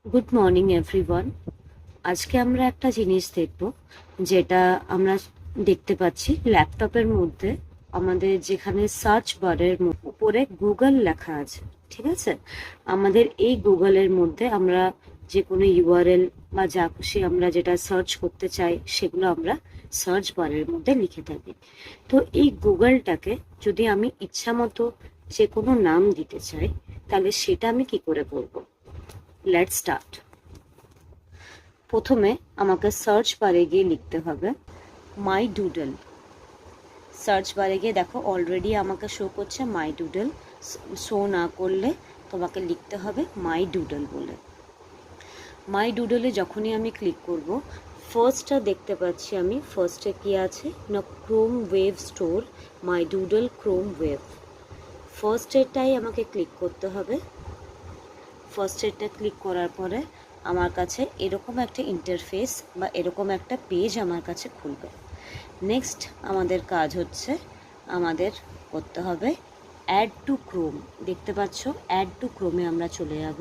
Good morning everyone. আজকে আমরা একটা জিনিস দেখব, যেটা আমরা দেখতে পাচ্ছি ল্যাপটপের মধ্যে। আমাদের যেখানে সার্চ বারের উপরে গুগল লেখা আছে, ঠিক আছে? আমাদের এই গুগলের মধ্যে আমরা যে কোনো ইউআরএল বা যা খুশি আমরা যেটা সার্চ করতে চাই সেগুলো আমরা সার্চ বারের মধ্যে লিখে থাকি। তো এই গুগলটাকে যদি আমি ইচ্ছা মতো যে কোনো নাম দিতে চাই, তাহলে সেটা আমি কি করে করব? Let's start. প্রথমে আমাকে সার্চ বারে গিয়ে লিখতে হবে মাই ডুডল। সার্চ বারে গিয়ে দেখো অলরেডি আমাকে শো করছে মাই ডুডল। শো না করলে তোমাকে লিখতে হবে মাই ডুডল বলে। মাই ডুডলে যখনই আমি ক্লিক করব, ফার্স্টটা দেখতে পাচ্ছি আমি। ফার্স্টে কি আছে না, ক্রোম ওয়েব স্টোর, মাই ডুডল ক্রোম ওয়েব। ফার্স্টেরটাই আমাকে ক্লিক করতে হবে। ফার্স্টেরটা ক্লিক করার পরে আমার কাছে এরকম একটা ইন্টারফেস বা এরকম একটা পেজ আমার কাছে খুলবে। নেক্সট আমাদের কাজ হচ্ছে আমাদের করতে হবে অ্যাড টু ক্রোম। দেখতে পাচ্ছ অ্যাড টু ক্রোমে আমরা চলে যাব।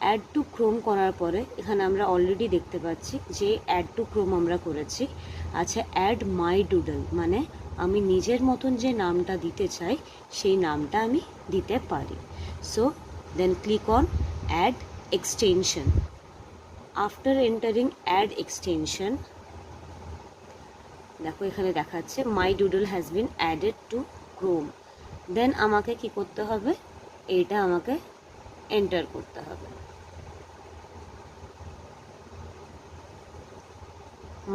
অ্যাড টু ক্রোম করার পরে এখানে আমরা অলরেডি দেখতে পাচ্ছি যে অ্যাড টু ক্রোম আমরা করেছি। আচ্ছা, অ্যাড মাই ডুডল মানে আমি নিজের মতন যে নামটা দিতে চাই সেই নামটা আমি দিতে পারি। So then click on add extension. After entering add extension, দেখো এখানে দেখাচ্ছে my doodle has been added to Chrome. Then আমাকে কি করতে হবে, এটা আমাকে এন্টার করতে হবে।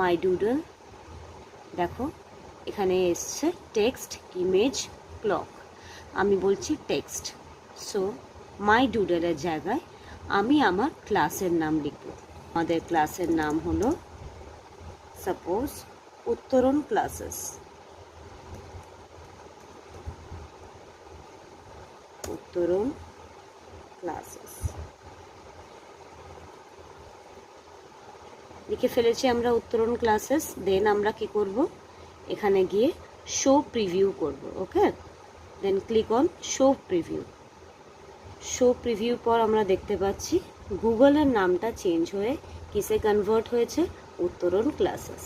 my doodle, দেখো এখানে এসছে টেক্সট, ইমেজ, ক্লক। আমি বলছি টেক্সট। সো মাই ডুডলের জায়গায় আমি আমার ক্লাসের নাম লিখব। আমাদের ক্লাসের নাম হলো সাপোজ উত্তরণ ক্লাসেস। উত্তরণ ক্লাসেস লিখে ফেলেছি আমরা উত্তরণ ক্লাসেস। দেন আমরা কি করব, এখানে গিয়ে শো প্রিভিউ করব। Okay, then click on show preview. Show preview পর আমরা দেখতে পাচ্ছি গুগলের নামটা চেঞ্জ হয়ে কিসে কনভার্ট হয়েছে, উত্তরণ ক্লাসেস।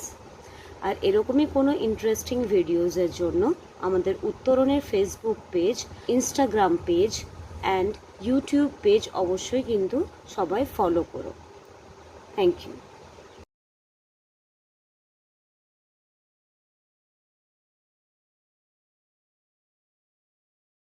আর এরকমই কোনো ইন্টারেস্টিং ভিডিওসের জন্য আমাদের উত্তরণের Facebook page, Instagram page and YouTube page অবশ্যই কিন্তু সবাই ফলো করো। Thank you.